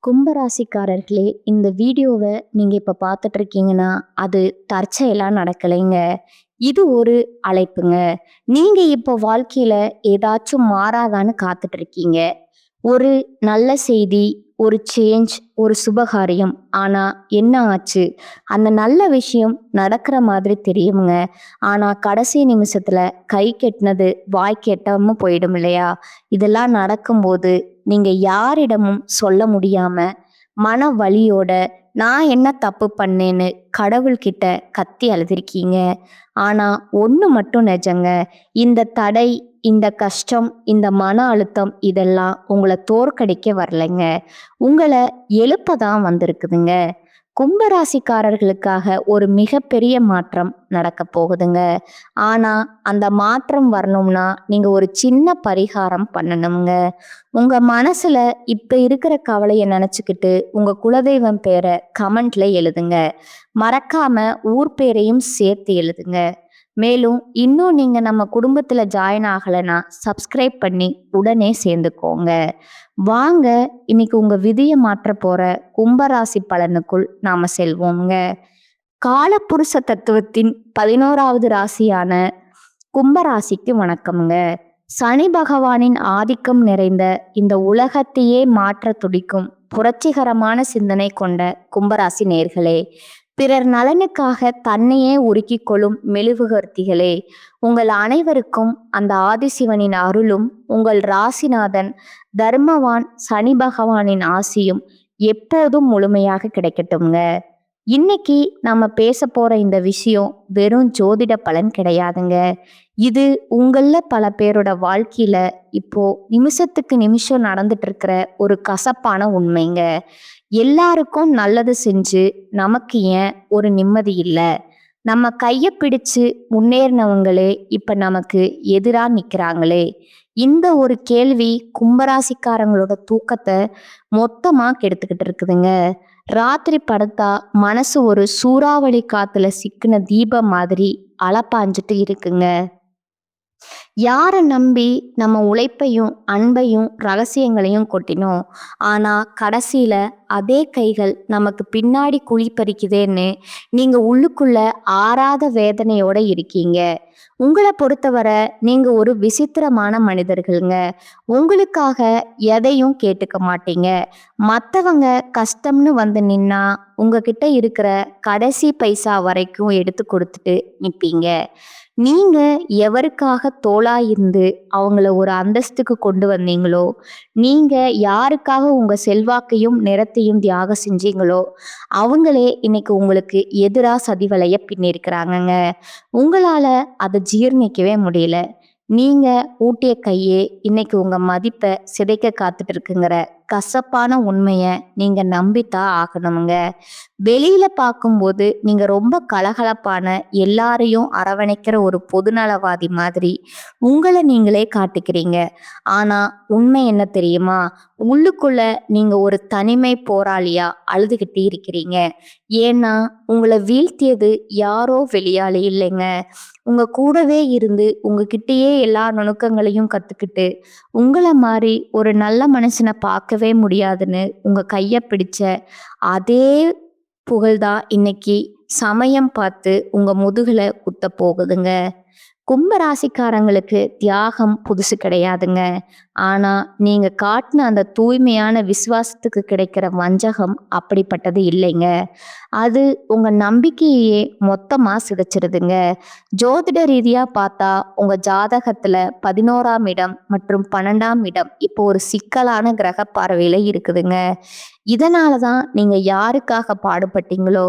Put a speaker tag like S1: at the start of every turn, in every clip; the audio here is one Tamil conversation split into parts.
S1: கும்பராசிக்காரர்களே, இந்த வீடியோவை நீங்க இப்ப பார்த்துட்டு இருக்கீங்கன்னா, அது தற்செயலா நடக்கலைங்க. இது ஒரு அழைப்புங்க. நீங்க இப்போ வாழ்க்கையில ஏதாச்சும் மாறாதான்னு காத்துட்டு இருக்கீங்க. ஒரு நல்ல செய்தி, ஒரு சேஞ்ச், ஒரு சுபகாரியம். ஆனா என்ன ஆச்சு? அந்த நல்ல விஷயம் நடக்கிற மாதிரி தெரியுங்க. ஆனா கடைசி நிமிஷத்துல கை கெட்டினது வாய்க்கு எட்டாம போயிடும் இல்லையா? இதெல்லாம் நடக்கும்போது நீங்க யாரிடமும் சொல்ல முடியாம, மன வலியோட நான் என்ன தப்பு பண்ணேன்னு கடவுள்கிட்ட கத்தி அழுதுருக்கீங்க. ஆனா ஒண்ணு மட்டும் நிஜங்க. இந்த தடை, இந்த கஷ்டம், இந்த மன அழுத்தம் இதெல்லாம் உங்கள தோற்கடிக்க வரலைங்க. உங்கள எழுப்ப தான் வந்திருக்குதுங்க. கும்பராசிக்காரர்களுக்காக ஒரு மிகப்பெரிய மாற்றம் நடக்கப் போகுதுங்க. ஆனா அந்த மாற்றம் வரணும்னா நீங்க ஒரு சின்ன பரிகாரம் பண்ணணுங்க. உங்க மனசுல இப்ப இருக்கிற கவலைய நினைச்சுக்கிட்டு உங்க குலதெய்வம் பேரை கமெண்ட்ல எழுதுங்க. மறக்காம ஊர் பேரையும் சேர்த்து எழுதுங்க. மேலும் இன்னும் நீங்க நம்ம குடும்பத்துல ஜாயின் ஆகலைன்னா சப்ஸ்கிரைப் பண்ணி உடனே சேர்ந்துக்கோங்க. வாங்க, இன்னைக்கு உங்க விதியை மாற்ற போற கும்பராசி பலனுக்குள் நாம செல்வோங்க. காலபுருஷ தத்துவத்தின் 11வது ராசியான கும்பராசிக்கு வணக்கம்ங்க. சனி பகவானின் ஆதிக்கம் நிறைந்த இந்த உலகத்தையே மாற்ற துடிக்கும் புரட்சிகரமான சிந்தனை கொண்ட கும்பராசி நேர்களே, பிறர் நலனுக்காக தன்னையே உருக்கிக் கொள்ளும் மெழுகுவர்த்திகளே, உங்கள் அனைவருக்கும் அந்த ஆதிசிவனின் அருளும் உங்கள் ராசிநாதன் தர்மவான் சனி பகவானின் ஆசியும் எப்போதும் முழுமையாக கிடைக்கட்டும்ங்க. இன்னைக்கு நம்ம பேச போற இந்த விஷயம் வெறும் ஜோதிட பலன் கிடையாதுங்க. இது உங்கள பல பேரோட வாழ்க்கையில இப்போ நிமிஷத்துக்கு நிமிஷம் நடந்துட்டு இருக்கிற ஒரு கசப்பான உண்மைங்க. எல்லாருக்கும் நல்லது செஞ்சு நமக்கு ஏன் ஒரு நிம்மதி இல்லை? நம்ம கைய பிடிச்சு முன்னேறினவங்களே இப்ப நமக்கு எதிரா நிக்கிறாங்களே. இந்த ஒரு கேள்வி கும்பராசிக்காரங்களோட தூக்கத்தை மொத்தமா கெடுத்துக்கிட்டு இருக்குதுங்க. ராத்திரி படுத்தா மனசு ஒரு சூறாவளி காத்துல சிக்கின தீபம் மாதிரி அலப்பாஞ்சிட்டு இருக்குங்க. யாரை நம்பி நம்ம உழைப்பையும் அன்பையும் ரகசியங்களையும் கொட்டினோம். ஆனா கடைசியில அதே கைகள் நமக்கு பின்னாடி குழி பறிக்குதேன்னு நீங்க உள்ளுக்குள்ள ஆறாத வேதனையோட இருக்கீங்க. உங்களை பொறுத்தவரை நீங்க ஒரு விசித்திரமான மனிதர்கள்ங்க. உங்களுக்காக எதையும் கேட்டுக்க மாட்டீங்க. மற்றவங்க கஷ்டம்னு வந்து நின்னா உங்ககிட்ட இருக்கிற கடைசி பைசா வரைக்கும் எடுத்து கொடுத்துட்டு நிற்பீங்க. நீங்க எவருக்காக தோளா இருந்து அவங்கள ஒரு அந்தஸ்துக்கு கொண்டு வந்தீங்களோ, நீங்க யாருக்காக உங்க செல்வாக்கையும் நிறத்தையும் தியாகம் செஞ்சீங்களோ, அவங்களே இன்னைக்கு உங்களுக்கு எதிரா சதிவலைய பின்னிருக்கிறாங்கங்க. உங்களால அதை ஜீர்ணிக்கவே முடியல. நீங்க ஊட்டிய கையே இன்னைக்கு உங்க மதிப்பை சிதைக்க காத்துட்டு இருக்குங்கிற கசப்பான உண்மைய நீங்க நம்பித்தான் ஆகணுங்க. வெளியில பார்க்கும்போது நீங்க ரொம்ப கலகலப்பான, எல்லாரையும் அரவணைக்கிற ஒரு பொதுநலவாதி மாதிரி உங்களை நீங்களே காட்டிக்கிறீங்க. ஆனா உண்மை என்ன தெரியுமா? உள்ளுக்குள்ள நீங்க ஒரு தனிமை போராளியா அழுதுகிட்டே இருக்கிறீங்க. ஏன்னா உங்களை வீழ்த்தியது யாரோ வெளியாளி இல்லைங்க. உங்க கூடவே இருந்து உங்ககிட்டயே எல்லா நுணுக்கங்களையும் கத்துக்கிட்டு உங்களை மாதிரி ஒரு நல்ல மனுஷனை பார்க்கவே முடியாதுன்னு உங்க கைய பிடிச்ச அதே புகழ்தான் இன்னைக்கு சமயம் பார்த்து உங்க முதுகுல குத்த போகுதுங்க. கும்பராசிக்காரங்களுக்கு தியாகம் புதுசு கிடையாதுங்க. ஆனா நீங்க காட்டின அந்த தூய்மையான விசுவாசத்துக்கு கிடைக்கிற வஞ்சகம் அப்படிப்பட்டது இல்லைங்க. அது உங்க நம்பிக்கையே மொத்தமா சிதைச்சிருதுங்க. ஜோதிட ரீதியா பார்த்தா உங்க ஜாதகத்துல 11ஆம் இடம் மற்றும் 12ஆம் இடம் இப்போ ஒரு சிக்கலான கிரக பார்வையில இருக்குதுங்க. இதனாலதான் நீங்க யாருக்காக பாடுபட்டீங்களோ,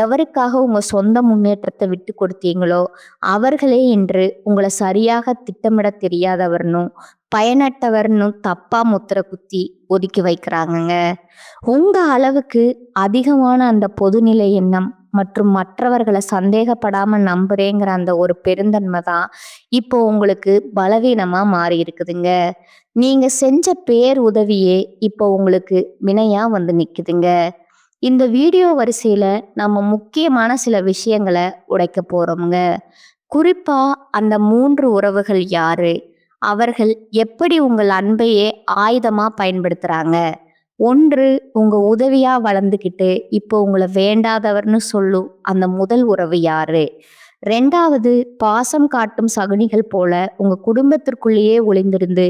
S1: எவருக்காக உங்க சொந்த முன்னேற்றத்தை விட்டு கொடுத்தீங்களோ, அவர்களே இன்று உங்களை சரியாக திட்டமிட தெரியாதவர்னும் பயனற்றவர்னு தப்பா முத்திர குத்தி ஒதுக்கி வைக்கிறாங்கங்க. உங்க அளவுக்கு அதிகமான அந்த பொதுநிலை எண்ணம் மற்றும் மற்றவர்களை சந்தேகப்படாம நம்புறேங்கிற அந்த ஒரு பெருந்தன்மை தான் இப்போ உங்களுக்கு பலவீனமா மாறி இருக்குதுங்க. நீங்க செஞ்ச பேர் உதவியே இப்போ உங்களுக்கு வினையா வந்து நிக்குதுங்க. இந்த வீடியோ வரிசையில நம்ம முக்கியமான சில விஷயங்களை உடைக்க போறோம்ங்க. குறிப்பா அந்த 3 உறவுகள் யாரு? அவர்கள் எப்படி உங்கள் அன்பையே ஆயுதமா பயன்படுத்துறாங்க? ஒன்று உங்க உதவியா வளர்ந்துக்கிட்டு இப்போ உங்களை வேண்டாதவர்னு சொல்லும் அந்த முதல் உறவு யாரு? 2வது பாசம் காட்டும் சகுனிகள் போல உங்க குடும்பத்திற்குள்ளேயே ஒளிந்திருந்து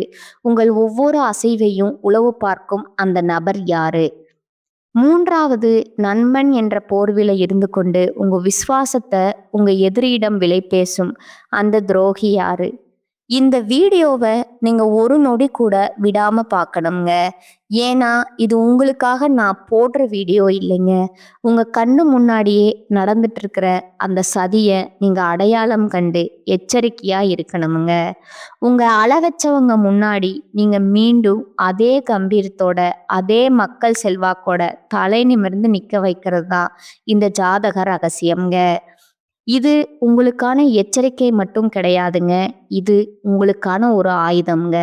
S1: உங்கள் ஒவ்வொரு அசைவையும் உளவு பார்க்கும் அந்த நபர் யாரு? 3வது நண்பன் என்ற போர்வில இருந்து கொண்டு உங்க விசுவாசத்தை உங்க எதிரியிடம் விலை பேசும் அந்த துரோகி யாரு? இந்த வீடியோவை நீங்க ஒரு நொடி கூட விடாம பார்க்கணுங்க. ஏன்னா இது உங்களுக்காக நான் போடுற வீடியோ இல்லைங்க. உங்க கண்ணு முன்னாடியே நடந்துட்டு இருக்கிற அந்த சதிய நீங்க அடையாளம் கண்டு எச்சரிக்கையா இருக்கணுமுங்க. உங்க அளவச்சவங்க முன்னாடி நீங்க மீண்டும் அதே கம்பீரத்தோட அதே மக்கள் செல்வாக்கோட தலை நிமிர்ந்து நிக்க வைக்கிறது தான் இந்த ஜாதக ரகசியம்ங்க. இது உங்களுக்கான எச்சரிக்கை மட்டும் கிடையாதுங்க. இது உங்களுக்கான ஒரு ஆயுதம்ங்க.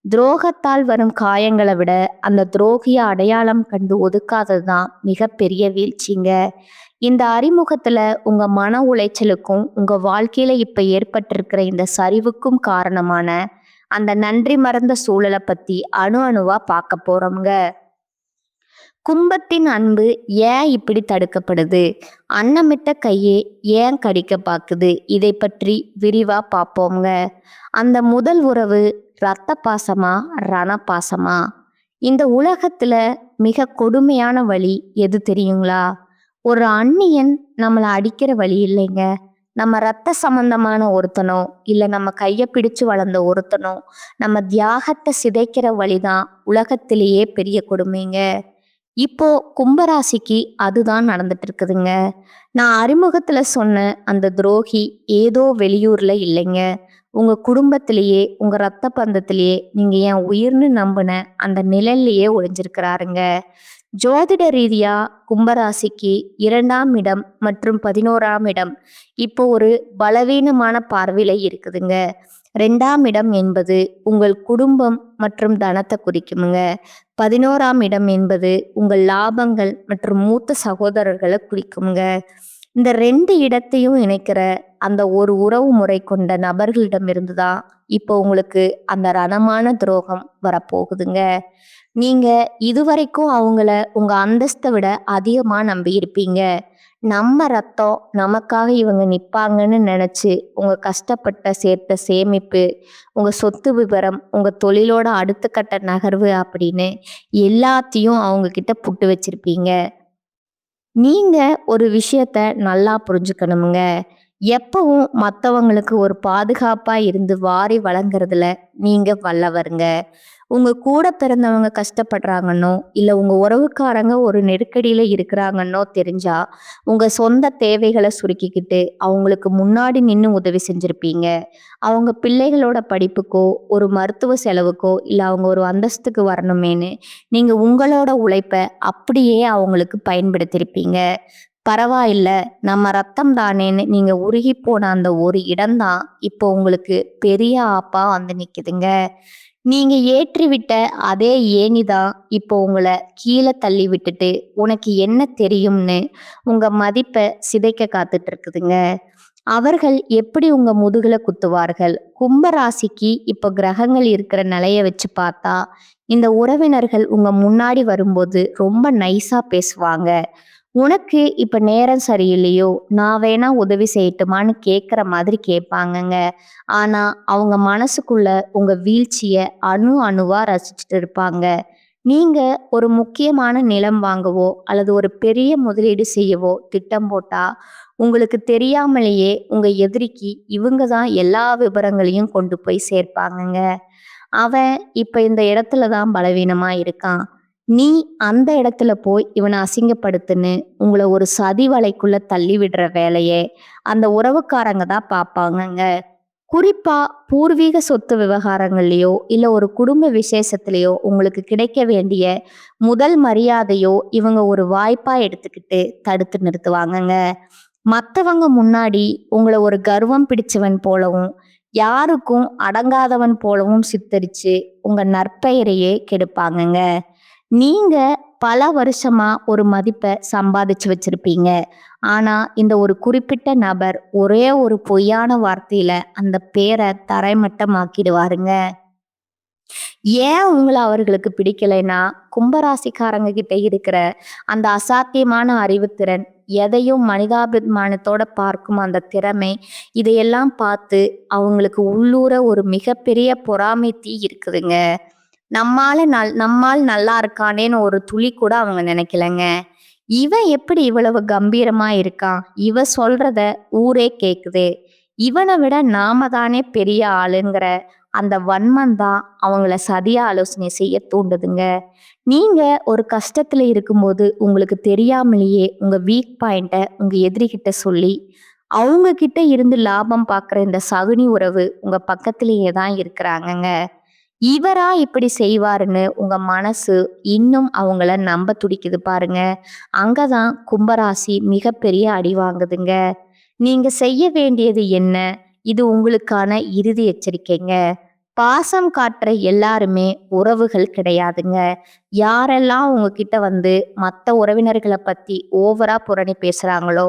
S1: துரோகத்தால் வரும் காயங்களை விட அந்த துரோகிய அடையாளம் கண்டு ஒதுக்காதது தான் மிகப்பெரிய வீழ்ச்சிங்க. இந்த அறிமுகத்துல உங்க மன உளைச்சலுக்கும் உங்க வாழ்க்கையில இப்ப ஏற்பட்டிருக்கிற இந்த சரிவுக்கும் காரணமான அந்த நன்றி மறந்த சூழலை பத்தி அணு அணுவா பார்க்க போறோம்ங்க. கும்பத்தின் அன்பு ஏன் இப்படி தடுக்கப்படுது? அன்னமிட்ட கையே ஏன் கடிக்க பாக்குது? இதை பற்றி விரிவா பார்ப்போங்க. அந்த முதல் உறவு இரத்த பாசமா ரண பாசமா? இந்த உலகத்துல மிக கொடுமையான வழி எது தெரியுங்களா? ஒரு அந்நியன் நம்மளை அடிக்கிற வழி இல்லைங்க. நம்ம ரத்த சம்பந்தமான ஒருத்தனோ இல்ல நம்ம கையை பிடிச்சு வளர்ந்த ஒருத்தனோ நம்ம தியாகத்தை சிதைக்கிற வழிதான் உலகத்திலேயே பெரிய கொடுமைங்க. இப்போ கும்பராசிக்கு அதுதான் நடந்துட்டு இருக்குதுங்க. நான் அறிமுகத்துல சொன்ன அந்த துரோகி ஏதோ வெளியூர்ல இல்லைங்க. உங்க குடும்பத்திலேயே உங்க ரத்த பந்தத்திலேயே நீங்க என் உயிர்னு நம்பின அந்த நிழல்லையே ஒளிஞ்சிருக்கிறாருங்க. ஜோதிட ரீதியா கும்பராசிக்கு 2ஆம் இடம் மற்றும் 11ஆம் இடம் இப்போ ஒரு பலவீனமான பார்வையில இருக்குதுங்க. 2ஆம் இடம் என்பது உங்கள் குடும்பம் மற்றும் தனத்தை குறிக்குமுங்க. 11ஆம் இடம் என்பது உங்கள் லாபங்கள் மற்றும் மூத்த சகோதரர்களை குறிக்குமுங்க. இந்த 2 இடத்தையும் இணைக்கிற அந்த ஒரு உறவு முறை கொண்ட நபர்களிடமிருந்து தான் இப்போ உங்களுக்கு அந்த ரணமான துரோகம் வரப்போகுதுங்க. நீங்க இதுவரைக்கும் அவங்கள உங்க அந்தஸ்தை விட அதிகமா நம்பி இருப்பீங்க. நம்ம ரத்தம் நமக்காக இவங்க நிப்பாங்கன்னு நினைச்சு உங்க கஷ்டப்பட்ட சேர்த்த சேமிப்பு, உங்க சொத்து விவரம், உங்க தொழிலோட அடுத்த கட்ட நகர்வு அப்படின்னு எல்லாத்தையும் அவங்க கிட்ட புட்டு வச்சிருப்பீங்க. நீங்க ஒரு விஷயத்த நல்லா புரிஞ்சுக்கணுமுங்க. எப்பவும் மற்றவங்களுக்கு ஒரு பாதுகாப்பா இருந்து வாரி வழங்குறதுல நீங்க வல்லவருங்க. உங்க கூட பிறந்தவங்க கஷ்டப்படுறாங்கன்னோ இல்ல உங்க உறவுக்காரங்க ஒரு நெருக்கடியில இருக்கிறாங்கன்னோ தெரிஞ்சா உங்க சொந்த தேவைகளை சுருக்கிக்கிட்டு அவங்களுக்கு முன்னாடி நின்று உதவி செஞ்சிருப்பீங்க. அவங்க பிள்ளைகளோட படிப்புக்கோ ஒரு மருத்துவ செலவுக்கோ இல்ல அவங்க ஒரு அந்தஸ்துக்கு வரணுமேனு நீங்க உங்களோட உழைப்பை அப்படியே அவங்களுக்கு பயன்படுத்தியிருப்பீங்க. பரவாயில்ல, நம்ம ரத்தம் தானேன்னு நீங்க உருகி போன அந்த ஒரு இடம்தான் இப்போ உங்களுக்கு பெரிய ஆப்பா வந்து நிக்குதுங்க. நீங்க ஏற்றிவிட்ட அதே ஏணிதான் இப்போ உங்களை கீழே தள்ளி விட்டுட்டு உனக்கு என்ன தெரியும்னு உங்க மதிப்பை சிதைக்க காத்துட்டு இருக்குதுங்க. அவர்கள் எப்படி உங்க முதுகுல குத்துவார்கள்? கும்ப ராசிக்கு இப்போ கிரகங்கள் இருக்கிற நிலைய வச்சு பார்த்தா இந்த உறவினர்கள் உங்க முன்னாடி வரும்போது ரொம்ப நைஸா பேசுவாங்க. உனக்கு இப்ப நேரம் சரியில்லையோ, நான் வேணா உதவி செய்யட்டுமான்னு கேட்குற மாதிரி கேட்பாங்கங்க. ஆனா அவங்க மனசுக்குள்ள உங்க வீழ்ச்சிய அணு அணுவா ரசிச்சுட்டு இருப்பாங்க. நீங்க ஒரு முக்கியமான நிலம் வாங்கவோ அல்லது ஒரு பெரிய முதலீடு செய்யவோ திட்டம் போட்டா உங்களுக்கு தெரியாமலேயே உங்க எதிரிக்கு இவங்க தான் எல்லா விவரங்களையும் கொண்டு போய் சேர்ப்பாங்கங்க. அவன் இப்ப இந்த இடத்துல தான் பலவீனமா இருக்கான். நீ அந்த இடத்துல போய் இவனை அசிங்கப்படுத்துன்னு உங்களை ஒரு சதி வலைக்குள்ள தள்ளி விடுற வேலையே அந்த உறவுக்காரங்க தான் பார்ப்பாங்கங்க. குறிப்பா பூர்வீக சொத்து விவகாரங்கள்லயோ இல்ல ஒரு குடும்ப விசேஷத்திலேயோ உங்களுக்கு கிடைக்க வேண்டிய முதல் மரியாதையோ இவங்க ஒரு வாய்ப்பா எடுத்துக்கிட்டு தடுத்து நிறுத்துவாங்கங்க. மற்றவங்க முன்னாடி உங்களை ஒரு கர்வம் பிடிச்சவன் போலவும் யாருக்கும் அடங்காதவன் போலவும் சித்தரிச்சு உங்க நற்பெயரையே கெடுப்பாங்கங்க. நீங்க பல வருஷமா ஒரு மதிப்பை சம்பாதிச்சு வச்சிருப்பீங்க. ஆனா இந்த ஒரு குறிப்பிட்ட நபர் ஒரே ஒரு பொய்யான வார்த்தையில அந்த பேரை தரைமட்டமாக்கிடுவாருங்க. ஏன் உங்கள அவர்களுக்கு பிடிக்கலைன்னா, கும்பராசிக்காரங்க கிட்ட இருக்கிற அந்த அசாத்தியமான அறிவுத்திறன், எதையும் மனிதாபிமானத்தோட பார்க்கும் அந்த திறமை, இதையெல்லாம் பார்த்து அவங்களுக்கு உள்ளூர ஒரு மிகப்பெரிய பொறாமை தீ இருக்குதுங்க. நம்மால் நல்லா இருக்கானேன்னு ஒரு துளி கூட அவங்க நினைக்கலங்க. இவன் எப்படி இவ்வளவு கம்பீரமா இருக்கான்? இவ சொல்றத ஊரே கேக்குதே. இவன விட நாம தானே பெரிய ஆளுங்கிற அந்த வன்மம் தான் அவங்கள சதியா ஆலோசனை செய்ய தூண்டுதுங்க. நீங்க ஒரு கஷ்டத்துல இருக்கும்போது உங்களுக்கு தெரியாமலேயே உங்க வீக் பாயிண்ட்ட உங்க எதிரிகிட்ட சொல்லி, அவங்க கிட்ட இருந்து லாபம் பார்க்குற இந்த சகுனி உறவு உங்க பக்கத்திலேயே தான் இருக்கிறாங்கங்க. இவரா இப்படி செய்வாருன்னு உங்க மனசு இன்னும் அவங்கள நம்ப துடிக்குது பாருங்க. அங்கதான் கும்பராசி மிகப்பெரிய அடி வாங்குதுங்க. நீங்க செய்ய வேண்டியது என்ன? இது உங்களுக்கான இறுதி எச்சரிக்கைங்க. பாசம் காட்டுற எல்லாருமே உறவுகள் கிடையாதுங்க. யாரெல்லாம் உங்ககிட்ட வந்து மற்ற உறவினர்களை பத்தி ஓவரா புரணி பேசுறாங்களோ,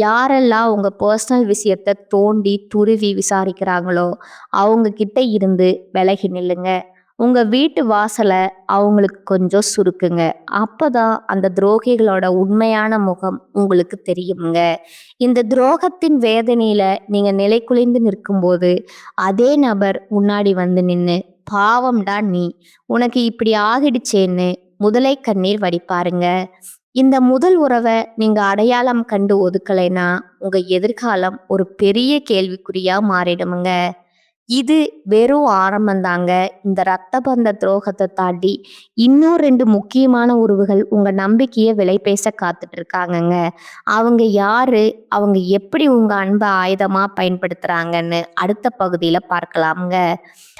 S1: யாரெல்லாம் உங்க பர்சனல் விஷயத்த தோண்டி துருவி விசாரிக்கிறாங்களோ, அவங்க கிட்ட இருந்து விலகி நில்லுங்க. உங்க வீட்டு வாசல அவங்களுக்கு கொஞ்சம் சுருக்குங்க. அப்பதான் அந்த துரோகிகளோட உண்மையான முகம் உங்களுக்கு தெரியுங்க. இந்த துரோகத்தின் வேதனையில நீங்க நிலைகுலைந்து நிற்கும்போது, அதே நபர் முன்னாடி வந்து நின்னு, "பாவம்டா நீ, உனக்கு இப்படி ஆகிடுச்சேன்னு" முதலை கண்ணீர் வடிப்பாருங்க. இந்த முதல் உறவ நீங்க அடையாளம் கண்டு ஒதுக்கலைன்னா, உங்க எதிர்காலம் ஒரு பெரிய கேள்விக்குறியா மாறிடுமுங்க. இது வெறும் ஆரம்பந்தாங்க. இந்த ரத்த பந்த துரோகத்த தாண்டி இன்னும் 2 முக்கியமான உறவுகள் உங்க நம்பிக்கைய விலை பேச காத்துட்டு இருக்காங்கங்க. அவங்க யாரு? அவங்க எப்படி உங்க அன்ப ஆயுதமா பயன்படுத்துறாங்கன்னு அடுத்த பகுதியில பார்க்கலாம்ங்க.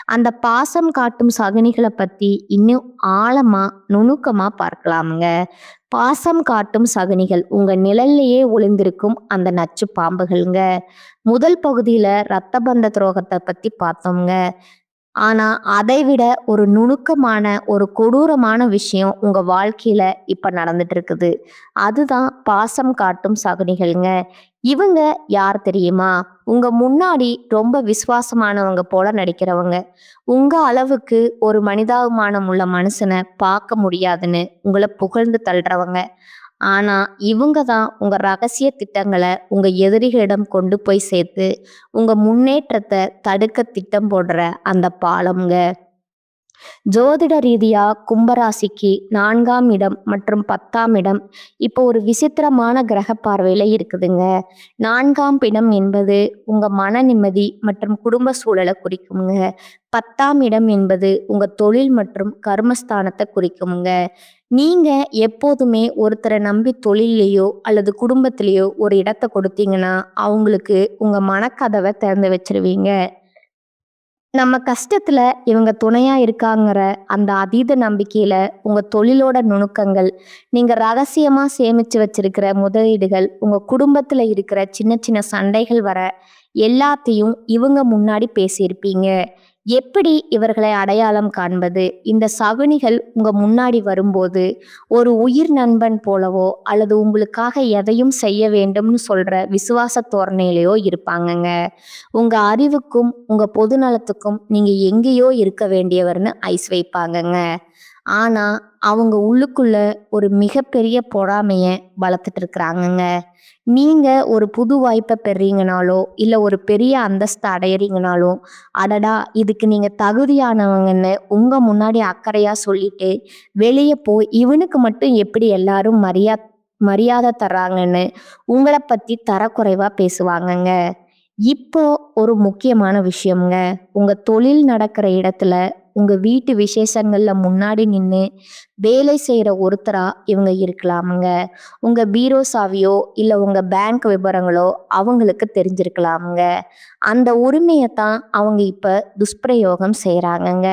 S1: அந்த பாசம் காட்டும் சகுனிகள பத்தி இன்னும் ஆழமா, நுணுக்கமா பார்க்கலாம்ங்க. பாசம் காட்டும் சகுனிகள் உங்க நிழல்லையே ஒளிந்திருக்கும் அந்த நச்சு பாம்புகள்ங்க. முதல் பகுதியில ரத்த பந்த துரோகத்தை பத்தி பார்த்தோம்ங்க. ஆனா அதை விட ஒரு நுணுக்கமான ஒரு கொடூரமான விஷயம் உங்க வாழ்க்கையில இப்ப நடந்துட்டு இருக்குது. அதுதான் பாசம் காட்டும் சகுனிகள்ங்க. இவங்க யார் தெரியுமா? உங்க முன்னாடி ரொம்ப விசுவாசமானவங்க போல நடிக்கிறவங்க. உங்க அளவுக்கு ஒரு மனிதாபிமானம் உள்ள மனுஷனை பார்க்க முடியாதுன்னு உங்களை புகழ்ந்து தள்ளுறவங்க. ஆனா இவங்க தான் உங்க ரகசிய திட்டங்களை உங்க எதிரிகளிடம் கொண்டு போய் சேர்த்து உங்க முன்னேற்றத்தை தடுக்க திட்டம் போடுற அந்த பாலம்ங்க. ஜோதிட ரீதியா கும்பராசிக்கு 4ஆம் இடம் மற்றும் 10ஆம் இடம் இப்போ ஒரு விசித்திரமான கிரக பார்வையில இருக்குதுங்க. 4ஆம் இடம் என்பது உங்க மன நிம்மதி மற்றும் குடும்ப சூழலை குறிக்குங்க. 10ஆம் இடம் என்பது உங்க தொழில் மற்றும் கர்மஸ்தானத்தை குறிக்குங்க. நீங்க எப்போதுமே ஒருத்தரை நம்பி தொழிலையோ அல்லது குடும்பத்திலேயோ ஒரு இடத்தை கொடுத்தீங்கன்னா அவங்களுக்கு உங்க மனக்கதவை திறந்து வச்சிருவீங்க. நம்ம கஷ்டத்துல இவங்க துணையா இருக்காங்கிற அந்த அதீத நம்பிக்கையில உங்க தொழிலோட நுணுக்கங்கள், நீங்க ரகசியமா சேமிச்சு வச்சிருக்கிற முதலீடுகள், உங்க குடும்பத்துல இருக்கிற சின்ன சின்ன சண்டைகள் வர எல்லாத்தையும் இவங்க முன்னாடி பேசியிருப்பீங்க. எப்படி இவர்களை அடையாளம் காண்பது? இந்த சகுனிகள் உங்க முன்னாடி வரும்போது ஒரு உயிர் நண்பன் போலவோ அல்லது உங்களுக்காக எதையும் செய்ய வேண்டும்னு சொல்ற விசுவாச தோரணையிலையோ இருப்பாங்கங்க. உங்க அறிவுக்கும் உங்க பொது நலத்துக்கும் நீங்க எங்கேயோ இருக்க வேண்டியவர்னு ஐஸ் வைப்பாங்கங்க. ஆனா அவங்க உள்ளுக்குள்ள ஒரு மிகப்பெரிய பொறாமைய வளர்த்துட்டு இருக்கிறாங்கங்க. நீங்க ஒரு புது வாய்ப்பை பெறீங்கனாலோ இல்ல ஒரு பெரிய அந்தஸ்தை அடையறீங்கனாலோ, அடடா இதுக்கு நீங்க தகுதியானவங்கன்னு உங்க முன்னாடி அக்கறையா சொல்லிட்டு வெளியே போய் இவனுக்கு மட்டும் எப்படி எல்லாரும் மரியாதை தர்றாங்கன்னு உங்களை பத்தி தரக்குறைவா பேசுவாங்கங்க. இப்போ ஒரு முக்கியமான விஷயம்ங்க. உங்க தொழில் நடக்கிற இடத்துல உங்க வீட்டு விசேஷங்கள்ல முன்னாடி நின்று வேலை செய்யற ஒருத்தரா இவங்க இருக்கலாமுங்க. உங்க பீரோ சாவியோ இல்ல உங்க பேங்க் விவரங்களோ அவங்களுக்கு தெரிஞ்சிருக்கலாமுங்க. அந்த உரிமையைத்தான் அவங்க இப்ப துஷ்பிரயோகம் செய்யறாங்கங்க.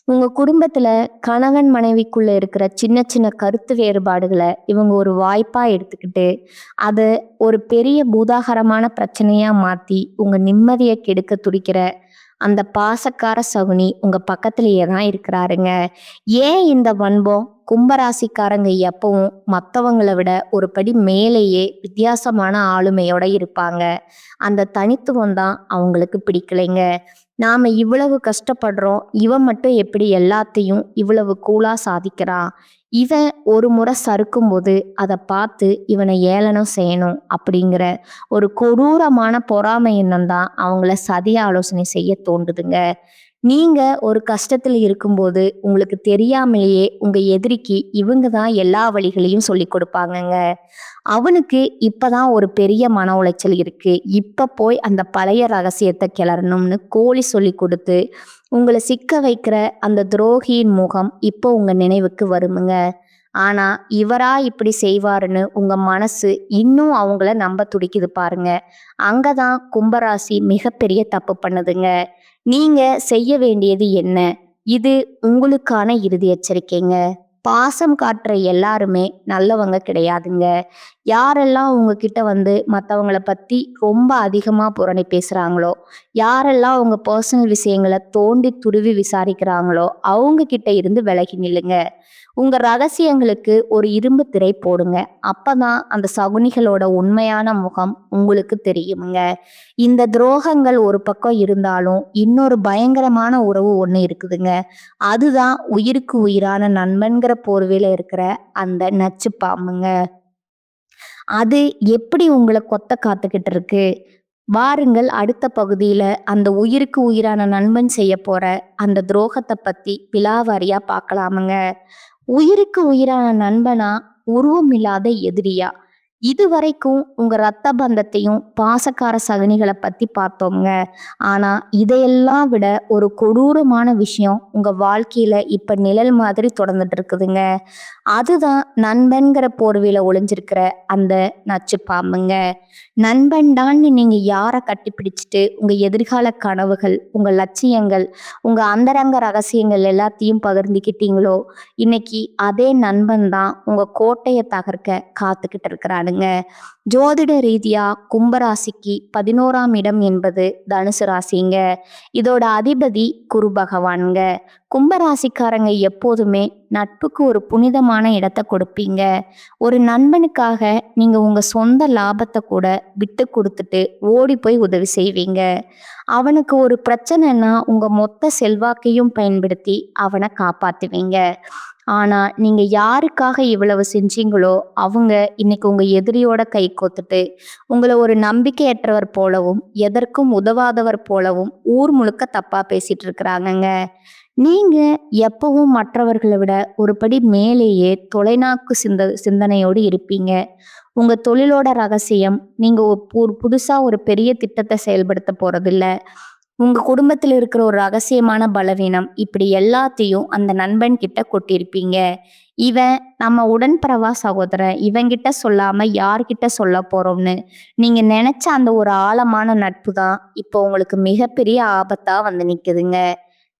S1: உங்க குடும்பத்துல கணவன் மனைவிக்குள்ள இருக்கிற சின்ன சின்ன கருத்து வேறுபாடுகளை இவங்க ஒரு வாய்ப்பா எடுத்துக்கிட்டு அது ஒரு பெரிய பூதாகரமான பிரச்சனையா மாத்தி உங்க நிம்மதியை கெடுக்க துடிக்கிற அந்த பாசக்கார சகுனி உங்க பக்கத்திலேயே தான் இருக்கிறாருங்க. ஏன் இந்த வன்பம்? கும்பராசிக்காரங்க எப்பவும் மற்றவங்கள விட ஒரு படி மேலேயே வித்தியாசமான ஆளுமையோட இருப்பாங்க. அந்த தனித்துவம் தான் அவங்களுக்கு பிடிக்கலைங்க. நாம இவ்வளவு கஷ்டப்படுறோம், இவன் மட்டும் எப்படி எல்லாத்தையும் இவ்வளவு கூலா சாதிக்கிறான், இவன் ஒரு முறை சறுக்கும்போது அதை பார்த்து இவனை ஏளனம் செய்யணும் அப்படிங்கிற ஒரு கொடூரமான பொறாமை எண்ணம் தான் அவங்கள சதி ஆலோசனை செய்ய தோண்டுதுங்க. நீங்க ஒரு கஷ்டத்துல இருக்கும்போது உங்களுக்கு தெரியாமலேயே உங்க எதிரிக்கு இவங்க தான் எல்லா வழிகளையும் சொல்லி கொடுப்பாங்கங்க. அவனுக்கு இப்பதான் ஒரு பெரிய மன உளைச்சல் இருக்கு, இப்ப போய் அந்த பழைய ரகசியத்தை கிளறணும்னு கோழி சொல்லி கொடுத்து உங்களை சிக்க வைக்கிற அந்த துரோகியின் முகம் இப்போ உங்க நினைவுக்கு வருமுங்க. ஆனா இவரா இப்படி செய்வாருன்னு உங்க மனசு இன்னும் அவங்கள நம்ப துடிக்குது பாருங்க. அங்கதான் கும்பராசி மிகப்பெரிய தப்பு பண்ணுதுங்க. நீங்க செய்ய வேண்டியது என்ன? இது உங்களுக்கான இறுதி எச்சரிக்கைங்க. பாசம் காட்டுற எல்லாருமே நல்லவங்க கிடையாதுங்க. யாரெல்லாம் உங்ககிட்ட வந்து மற்றவங்கள பத்தி ரொம்ப அதிகமா புரணி பேசுறாங்களோ, யாரெல்லாம் உங்க பர்சனல் விஷயங்களை தோண்டி துருவி விசாரிக்கிறாங்களோ அவங்க கிட்ட இருந்து விலகி நில்லுங்க. உங்க ரகசியங்களுக்கு ஒரு இரும்பு திரை போடுங்க. அப்பதான் அந்த சகுனிகளோட உண்மையான முகம் உங்களுக்கு தெரியுங்க. இந்த துரோகங்கள் ஒரு பக்கம் இருந்தாலும் இன்னொரு பயங்கரமான உறவு ஒண்ணு இருக்குதுங்க. அதுதான் உயிருக்கு உயிரான நண்பன்கிற போர்வையில இருக்கிற அந்த நச்சு பாம்புங்க. அது எப்படி உங்களை கொத்த காத்துக்கிட்டு இருக்கு? வாருங்கள், அடுத்த பகுதியில அந்த உயிருக்கு உயிரான நண்பன் செய்ய போற அந்த துரோகத்தை பத்தி விலாவாரியா பார்க்கலாமுங்க. உயிருக்கு உயிரான நண்பனா, உருவம் இல்லாத எதிரியா? இதுவரைக்கும் உங்க ரத்த பந்தத்தையும் பாசக்கார சகனிகளை பத்தி பார்த்தோம்ங்க. ஆனா இதையெல்லாம் விட ஒரு கொடூரமான விஷயம் உங்க வாழ்க்கையில இப்ப நிழல் மாதிரி தொடர்ந்துட்டு இருக்குதுங்க. அதுதான் நண்பன்கிற போர்வையில ஒளிஞ்சிருக்கிற அந்த நச்சு பாம்புங்க. நண்பன்டான்னு நீங்க யாரை கட்டிப்பிடிச்சிட்டு உங்க எதிர்கால கனவுகள், உங்க லட்சியங்கள், உங்க அந்தரங்க ரகசியங்கள் எல்லாத்தையும் பகிர்ந்துக்கிட்டீங்களோ, இன்னைக்கு அதே நண்பன் தான் உங்க கோட்டையை தகர்க்க காத்துக்கிட்டு இருக்கிறானுங்க. ஜோதிட ரீதியா கும்பராசிக்கு 11ஆம் இடம் என்பது தனுசு ராசிங்க. இதோட அதிபதி குரு பகவான்ங்க. கும்பராசிக்காரங்க எப்போதுமே நட்புக்கு ஒரு புனிதமான இடத்தை கொடுப்பீங்க. ஒரு நண்பனுக்காக நீங்க உங்க சொந்த லாபத்தை கூட விட்டு கொடுத்துட்டு ஓடி போய் உதவி செய்வீங்க. அவனுக்கு ஒரு பிரச்சனைன்னா உங்க மொத்த செல்வாக்கையும் பயன்படுத்தி அவனை காப்பாத்துவீங்க. ஆனா நீங்க யாருக்காக இவ்வளவு செஞ்சீங்களோ அவங்க இன்னைக்கு உங்க எதிரியோட கை கோத்துட்டு உங்களை ஒரு நம்பிக்கையற்றவர் போலவும் எதற்கும் உதவாதவர் போலவும் ஊர் முழுக்க தப்பா பேசிட்டு இருக்கிறாங்கங்க. நீங்க எப்பவும் மற்றவர்களை விட ஒரு படி மேலேயே தொலைநோக்கு சிந்தனையோடு இருப்பீங்க. உங்க தொழிலோட ரகசியம், நீங்க புதுசா ஒரு பெரிய திட்டத்தை செயல்படுத்த போறதில்ல. உங்க குடும்பத்தில் இருக்கிற ஒரு ரகசியமான பலவீனம், இப்படி எல்லாத்தையும் அந்த நண்பன் கிட்ட கொட்டியிருப்பீங்க. இவன் நம்ம உடன்பிறவா சகோதரன், இவன்கிட்ட சொல்லாம யார்கிட்ட சொல்ல போறோம்னு நீங்க நினைச்ச அந்த ஒரு ஆழமான நட்பு தான் இப்போ உங்களுக்கு மிகப்பெரிய ஆபத்தா வந்து நிக்குதுங்க.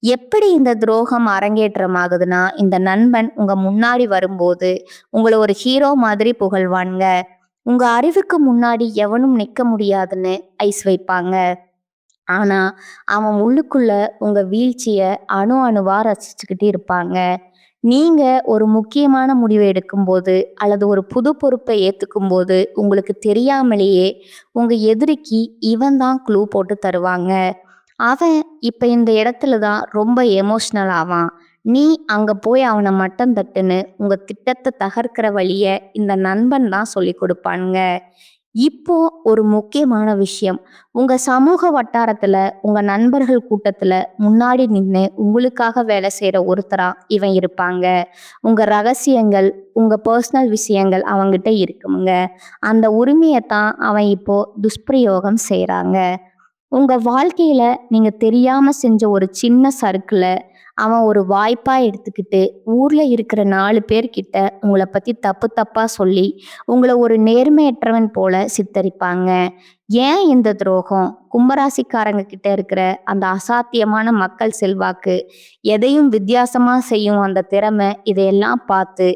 S1: எப்படி இந்த துரோகம் அரங்கேற்றம் ஆகுதுன்னா, இந்த நண்பன் உங்க முன்னாடி வரும்போது உங்களை ஒரு ஹீரோ மாதிரி புகழ்வானுங்க. உங்க அறிவுக்கு முன்னாடி எவனும் நிக்க முடியாதுன்னு ஐஸ் வைப்பாங்க. ஆனா அவன் உள்ளுக்குள்ள உங்க வீழ்ச்சிய அணு அணுவா ரசிச்சுக்கிட்டு இருப்பாங்க. நீங்க ஒரு முக்கியமான முடிவை எடுக்கும்போது அல்லது ஒரு புது பொறுப்பை ஏத்துக்கும் போது உங்களுக்கு தெரியாமலேயே உங்க எதிரிக்கு இவன் தான் க்ளூ போட்டு தருவாங்க. அவன் இப்ப இந்த இடத்துல தான் ரொம்ப எமோஷனல் ஆவான். நீ அங்க போய் அவனை மட்டம் தட்டுன்னு உங்க திட்டத்தை தகர்க்கிற வழிய இந்த நண்பன் தான் சொல்லி கொடுப்பானுங்க. இப்போ ஒரு முக்கியமான விஷயம், உங்க சமூக வட்டாரத்துல உங்க நண்பர்கள் கூட்டத்துல முன்னாடி நின்று உங்களுக்காக வேலை செய்யற ஒருத்தரா இவன் இருப்பாங்க. உங்க ரகசியங்கள், உங்க பர்சனல் விஷயங்கள் அவங்கிட்ட இருக்குங்க. அந்த உரிமையைத்தான் அவன் இப்போ துஷ்பிரயோகம் செய்யறாங்க. உங்க வாழ்க்கையில நீங்க தெரியாம செஞ்ச ஒரு சின்ன சறுக்குல அவன் ஒரு வாய்ப்பா எடுத்துக்கிட்டு ஊர்ல இருக்கிற 4 பேர்கிட்ட உங்களை பத்தி தப்பு தப்பா சொல்லி உங்களை ஒரு நேர்மையற்றவன் போல சித்தரிப்பாங்க. ஏன் இந்த துரோகம்? கும்பராசிக்காரங்க கிட்ட இருக்கிற அந்த அசாத்தியமான மக்கள் செல்வாக்கு, எதையும் வித்தியாசமா செய்யும் அந்த திறமை, இதையெல்லாம் பார்த்து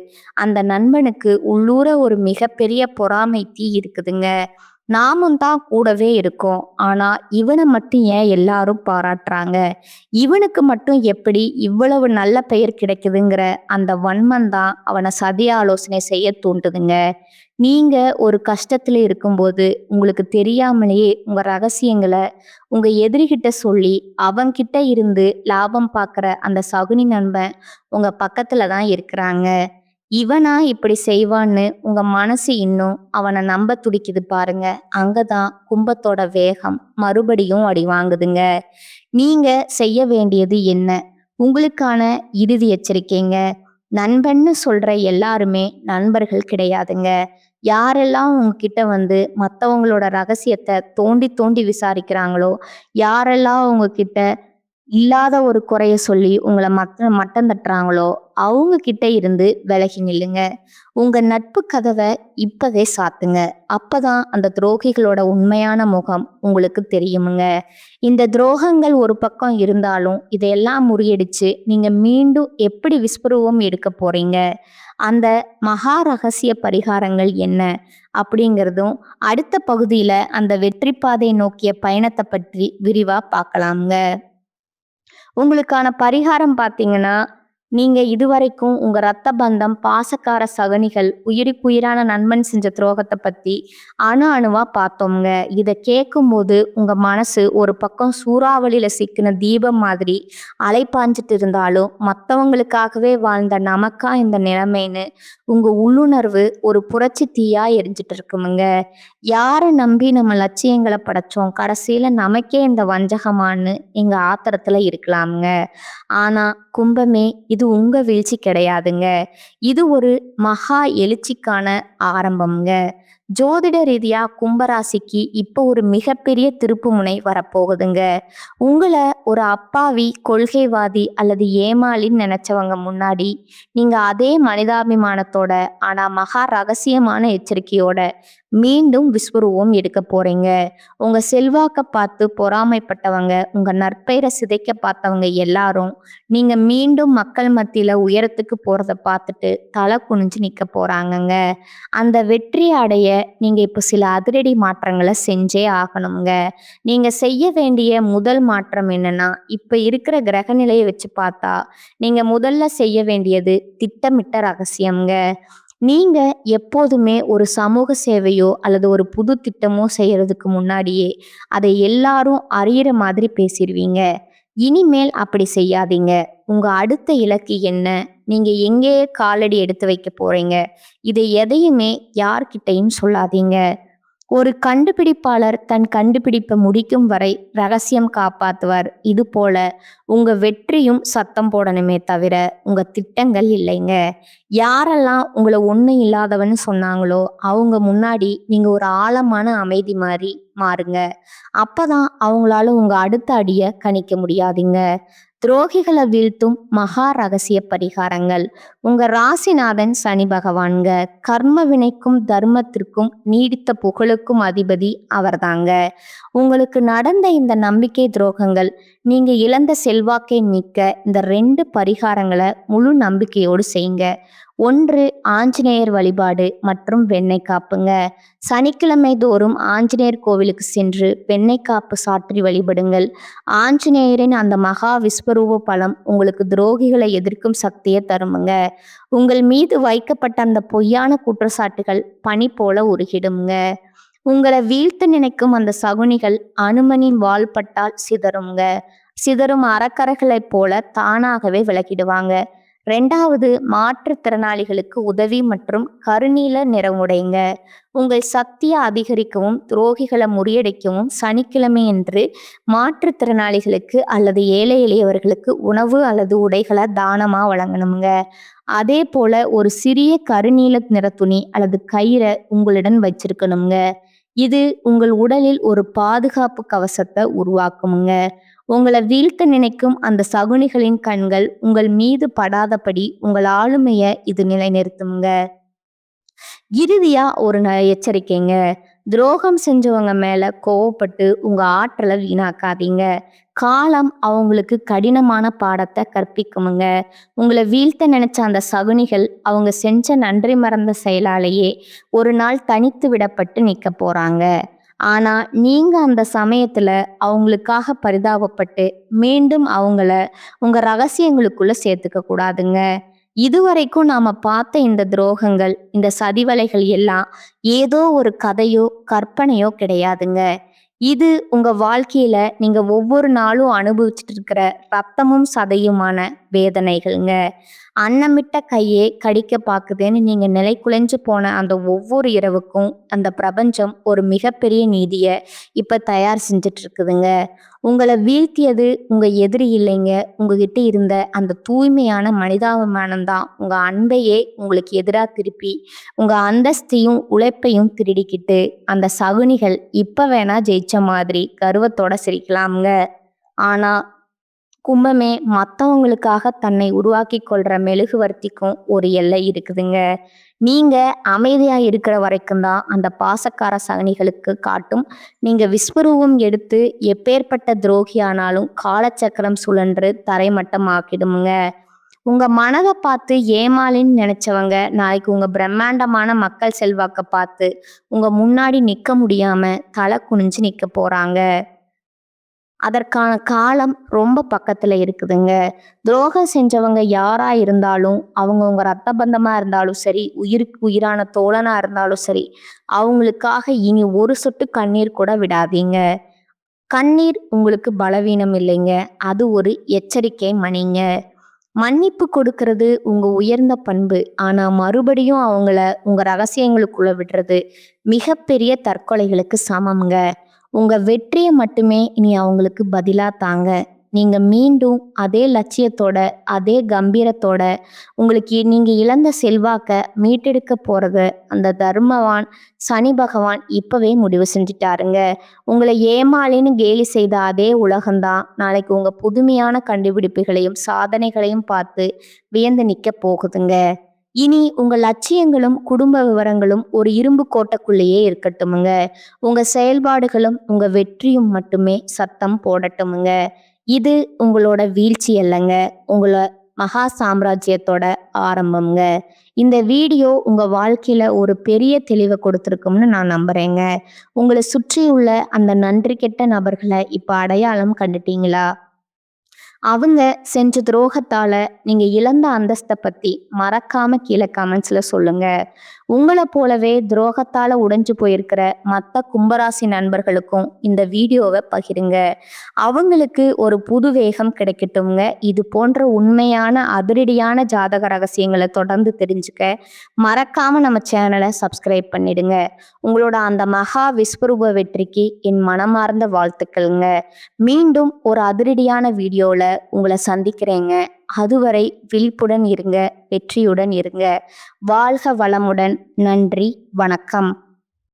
S1: அந்த நண்பனுக்கு உள்ளூர ஒரு மிகப்பெரிய பொறாமை தீ இருக்குதுங்க. நாமும் தான் கூடவே இருக்கோம். ஆனா இவனை மட்டும் ஏன் எல்லாரும் பாராட்டுறாங்க? இவனுக்கு மட்டும் எப்படி இவ்வளவு நல்ல பெயர் கிடைக்குதுங்கிற அந்த வன்மம் தான் அவனை சதி ஆலோசனை செய்ய தூண்டுதுங்க. நீங்க ஒரு கஷ்டத்துல இருக்கும்போது உங்களுக்கு தெரியாமலேயே உங்க ரகசியங்களை உங்க எதிரிகிட்ட சொல்லி அவன்கிட்ட இருந்து லாபம் பார்க்குற அந்த சகுனி நண்பன் உங்க பக்கத்துல தான் இருக்கிறாங்க. இவனா இப்படி செய்வான்னு உங்க மனசு இன்னும் அவனை நம்ப துடிக்குது பாருங்க. அங்கதான் கும்பத்தோட வேகம் மறுபடியும் அடி வாங்குதுங்க. நீங்க செய்ய வேண்டியது என்ன? உங்களுக்கான இறுதி எச்சரிக்கைங்க. நண்பன்னு சொல்ற எல்லாருமே நண்பர்கள் கிடையாதுங்க. யாரெல்லாம் உங்ககிட்ட வந்து மத்தவங்களோட ரகசியத்தை தோண்டி தோண்டி விசாரிக்கிறாங்களோ, யாரெல்லாம் உங்ககிட்ட இல்லாத ஒரு குறைய சொல்லி உங்களை மட்டம் தட்டுறாங்களோ, அவங்க கிட்ட இருந்து விலகி நில்லுங்க. உங்க நட்பு கதவை இப்பவே சாத்துங்க. அப்பதான் அந்த துரோகிகளோட உண்மையான முகம் உங்களுக்கு தெரியுமுங்க. இந்த துரோகங்கள் ஒரு பக்கம் இருந்தாலும் இதையெல்லாம் முறியடிச்சு நீங்க மீண்டும் எப்படி விஸ்வரூபம் எடுக்க போறீங்க? அந்த மகா ரகசிய பரிகாரங்கள் என்ன அப்படிங்கிறதும் அடுத்த பகுதியில அந்த வெற்றி பாதை நோக்கிய பயணத்தை பற்றி விரிவா பார்க்கலாம்ங்க. உங்களுக்கான பரிகாரம் பார்த்தீங்கன்னா, நீங்க இதுவரைக்கும் உங்க ரத்த பந்தம், பாசக்கார சகனிகள், உயிருக்குயிரான நண்பன் செஞ்ச துரோகத்த பத்தி அணு அணுவா பார்த்தோம்ங்க. இத கேட்கும்போது உங்க மனசு ஒரு பக்கம் சூறாவளியில சிக்கின தீபம் மாதிரி அலைப்பாஞ்சிட்டு இருந்தாலும், மத்தவங்களுக்காகவே வாழ்ந்த நமக்கா இந்த நிலைமைன்னு உங்க உள்ளுணர்வு ஒரு புரட்சி தீயா எரிஞ்சிட்டு இருக்குமுங்க. யார நம்பி நம்ம லட்சியங்களை படைச்சோம், கடைசியில நமக்கே இந்த வஞ்சகமான்னு நீங்க ஆத்திரத்துல இருக்கலாம்ங்க. ஆனா கும்பமே, இது உங்க வீழ்ச்சி கிடையாதுங்க. இது ஒரு மகா எழுச்சிக்கான ஆரம்பம்ங்க. ஜோதிட ரீதியா கும்பராசிக்கு இப்போ ஒரு மிகப்பெரிய திருப்புமுனை வரப்போகுதுங்க. உங்களை ஒரு அப்பாவி, கொள்கைவாதி அல்லது ஏமாளின்னு நினைச்சவங்க முன்னாடி நீங்க அதே மனிதாபிமானத்தோட ஆனா மகா ரகசியமான எச்சரிக்கையோட மீண்டும் விஸ்வரூபம் எடுக்க போறீங்க. உங்க செல்வாக்க பார்த்து பொறாமைப்பட்டவங்க, உங்க நற்பெயரை சிதைக்க பார்த்தவங்க எல்லாரும் நீங்க மீண்டும் மக்கள் மத்தியில உயரத்துக்கு போறத பார்த்துட்டு தலை குனிஞ்சு நிக்க போறாங்கங்க. அந்த வெற்றி அடைய நீங்க இப்போ சில அதிரடி மாற்றங்களை செஞ்சே ஆகணுங்க. நீங்க செய்ய வேண்டிய முதல் மாற்றம் என்னன்னா, இப்ப இருக்கிற கிரக நிலையை வச்சு பார்த்தா நீங்க முதல்ல செய்ய வேண்டியது திட்டமிட்ட ரகசியம்ங்க. நீங்க எப்போதுமே ஒரு சமூக சேவையோ அல்லது ஒரு புது திட்டமோ செய்யறதுக்கு முன்னாடியே அதை எல்லாரும் அறியிற மாதிரி பேசிடுவீங்க. இனிமேல் அப்படி செய்யாதீங்க. உங்க அடுத்த இலக்கு என்ன? நீங்க எங்கே காலடி எடுத்து வைக்க போறீங்க? இதை எதையுமே யார்கிட்டையும் சொல்லாதீங்க. ஒரு கண்டுபிடிப்பாளர் தன் கண்டுபிடிப்பை முடிக்கும் வரை ரகசியம் காப்பாத்துவார். இது போல உங்க வெற்றியும் சத்தம் போடணுமே தவிர உங்க திட்டங்கள் இல்லைங்க. யாரெல்லாம் உங்களை ஒண்ணும் இல்லாதவன்னு சொன்னாங்களோ அவங்க முன்னாடி நீங்க ஒரு ஆழமான அமைதி மாதிரி மாறுங்க. அப்பதான் அவங்களால உங்க அடுத்த அடிய கணிக்க முடியாதுங்க. துரோகிகளை வீழ்த்தும் மகா ரகசிய பரிகாரங்கள். உங்க ராசிநாதன் சனி பகவான்க. கர்ம வினைக்கும் தர்மத்திற்கும் நீடித்த புகழுக்கும் அதிபதி அவர்தாங்க. உங்களுக்கு நடந்த இந்த நம்பிக்கை துரோகங்கள், நீங்க இழந்த செல்வாக்கை மீட்க இந்த 2 பரிகாரங்களை முழு நம்பிக்கையோடு செய்யுங்க. 1, ஆஞ்சநேயர் வழிபாடு மற்றும் வெண்ணெய் காப்புங்க. சனிக்கிழமை தோறும் ஆஞ்சநேயர் கோவிலுக்கு சென்று வெண்ணெய் காப்பு சாற்றி வழிபடுங்கள். ஆஞ்சநேயரின் அந்த மகா விஸ்வரூப பலம் உங்களுக்கு துரோகிகளை எதிர்க்கும் சக்தியை தருமுங்க. உங்கள் மீது வைக்கப்பட்ட அந்த பொய்யான குற்றச்சாட்டுகள் பனி போல உருகிடுங்க. உங்களை வீழ்த்த நினைக்கும் அந்த சகுனிகள் அனுமனின் வாள்பட்டால் சிதறுங்க. சிதறும் அறக்கரைகளைப் போல தானாகவே விலகிடுவாங்க. 2வது, மாற்றுத்திறனாளிகளுக்கு உதவி மற்றும் கருநீல நிறமுடைங்க. உங்கள் சக்தியை அதிகரிக்கவும் துரோகிகளை முறியடிக்கவும் சனிக்கிழமையன்று மாற்றுத்திறனாளிகளுக்கு அல்லது ஏழை எளியவர்களுக்கு உணவு அல்லது உடைகளை தானமா வழங்கணுங்க. அதே போல ஒரு சிறிய கருநீல நிற துணி அல்லது கயிறை உங்களுடன் வச்சிருக்கணுங்க. இது உங்கள் உடலில் ஒரு பாதுகாப்பு கவசத்தை உருவாக்குமுங்க. உங்களை வீழ்த்த நினைக்கும் அந்த சகுனிகளின் கண்கள் உங்கள் மீது படாதபடி உங்கள் ஆளுமையை இது நிலைநிறுத்துங்க. இறுதியா ஒரு எச்சரிக்கைங்க. துரோகம் செஞ்சவங்க மேல கோவப்பட்டு உங்க ஆற்றலை வீணாக்காதீங்க. காலம் அவங்களுக்கு கடினமான பாடத்தை கற்பிக்குமுங்க. உங்களை வீழ்த்த நினைச்ச அந்த சகுனிகள் அவங்க செஞ்ச நன்றி மறந்த செயலாலேயே ஒரு நாள் தனித்து விடப்பட்டு நிற்க போறாங்க. ஆனா நீங்க அந்த சமயத்துல அவங்களுக்காக பரிதாபப்பட்டு மீண்டும் அவங்கள உங்க ரகசியங்களுக்குள்ள சேர்த்துக்க கூடாதுங்க. இதுவரைக்கும் நாம பார்த்த இந்த துரோகங்கள், இந்த சதிவலைகள் எல்லாம் ஏதோ ஒரு கதையோ கற்பனையோ கிடையாதுங்க. இது உங்க வாழ்க்கையில நீங்க ஒவ்வொரு நாளும் அனுபவிச்சுட்டு இருக்கிற ரத்தமும் சதையுமான வேதனைகள்ங்க. அன்னமிட்ட கையே கடிக்க பாக்குதேன்னு நீங்க நிலைகுலைஞ்சு போன அந்த ஒவ்வொரு இரவுக்கும் அந்த பிரபஞ்சம் ஒரு மிகப்பெரிய நீதிய இப்ப தயார் செஞ்சுட்டு இருக்குதுங்க. உங்களை வீழ்த்தியது உங்க எதிரி இல்லைங்க. உங்ககிட்ட இருந்த அந்த தூய்மையான மனிதாபிமானம் தான் உங்க அன்பையே உங்களுக்கு எதிராக திருப்பி உங்க அந்தஸ்தையும் உழைப்பையும் திருடிக்கிட்டு அந்த சகுனிகள் இப்ப வேணா ஜெயிச்ச மாதிரி கர்வத்தோட சிரிக்கலாமுங்க. ஆனா கும்பமே மத்தவங்களுக்காக தன்னை உருவாக்கி கொள்ற மெழுகுவர்த்திக்கும் ஒரு எல்லை இருக்குதுங்க. நீங்க அமைதியா இருக்கிற வரைக்கும் தான் அந்த பாசக்கார சகனிகளுக்கு காட்டும். நீங்க விஸ்வரூபம் எடுத்து எப்பேற்பட்ட துரோகியானாலும் காலச்சக்கரம் சுழன்று தரைமட்டமாக்கிடுமுங்க. உங்க மனதை பார்த்து ஏமாளின்னு நினைச்சவங்க நாளைக்கு உங்க பிரம்மாண்டமான மக்கள் செல்வாக்க பார்த்து உங்க முன்னாடி நிக்க முடியாம தலை குனிஞ்சு நிக்க போறாங்க. அதற்கான காலம் ரொம்ப பக்கத்துல இருக்குதுங்க. துரோகம் செஞ்சவங்க யாரா இருந்தாலும், அவங்க உங்க ரத்த பந்தமா இருந்தாலும் சரி, உயிருக்கு உயிரான தோழனா இருந்தாலும் சரி, அவங்களுக்காக இனி ஒரு சொட்டு கண்ணீர் கூட விடாதீங்க. கண்ணீர் உங்களுக்கு பலவீனம் இல்லைங்க. அது ஒரு எச்சரிக்கை மணிங்க. மன்னிப்பு கொடுக்கறது உங்க உயர்ந்த பண்பு. ஆனா மறுபடியும் அவங்கள உங்க ரகசியங்களுக்குள்ள விடுறது மிகப்பெரிய தற்கொலைகளுக்கு சமம்ங்க. உங்க வெற்றியை மட்டுமே இனி அவங்களுக்கு பதிலா தாங்க. நீங்க மீண்டும் அதே லட்சியத்தோட அதே கம்பீரத்தோட உங்களுக்கு நீங்க இழந்த செல்வாக்க மீட்டெடுக்க போறத அந்த தர்மவான் சனி பகவான் இப்பவே முடிவு செஞ்சுட்டாருங்க. உங்களை ஏமாளின்னு கேலி செய்த அதே உலகம்தான் நாளைக்கு உங்க புதுமையான கண்டுபிடிப்புகளையும் சாதனைகளையும் பார்த்து வியந்து நிக்க போகுதுங்க. இனி உங்க லட்சியங்களும் குடும்ப விவரங்களும் ஒரு இரும்பு கோட்டைக்குள்ளேயே இருக்கட்டுமுங்க. உங்க செயல்பாடுகளும் உங்க வெற்றியும் மட்டுமே சத்தம் போடட்டுமுங்க. இது உங்களோட வீழ்ச்சி அல்லங்க, உங்களோட மகா சாம்ராஜ்யத்தோட ஆரம்பம்ங்க. இந்த வீடியோ உங்க வாழ்க்கையில ஒரு பெரிய தெளிவை கொடுத்துருக்கும்னு நான் நம்புறேங்க. உங்களை சுற்றியுள்ள அந்த நன்றி கெட்ட நபர்களை இப்ப அடையாளம் கண்டுட்டீங்களா? அவங்க செஞ்ச துரோகத்தால நீங்க இழந்த அந்தஸ்தை பத்தி மறக்காம கீழே கமெண்ட்ஸ்ல சொல்லுங்க. உங்களை போலவே துரோகத்தால உடைஞ்சு போயிருக்கிற மற்ற கும்பராசி நண்பர்களுக்கும் இந்த வீடியோவை பகிருங்க. அவங்களுக்கு ஒரு புது வேகம் கிடைக்கட்டும்ங்க. இது போன்ற உண்மையான அதிரடியான ஜாதக ரகசியங்களை தொடர்ந்து தெரிஞ்சுக்க மறக்காம நம்ம சேனலை சப்ஸ்கிரைப் பண்ணிடுங்க. உங்களோட அந்த மகா விஸ்வரூப வெற்றிக்கு என் மனமார்ந்த வாழ்த்துக்கள்ங்க. மீண்டும் ஒரு அதிரடியான வீடியோல உங்களை சந்திக்கிறேங்க. அதுவரை விழிப்புடன் இருங்க, வெற்றியுடன் இருங்க. வாழ்க வளமுடன். நன்றி, வணக்கம்.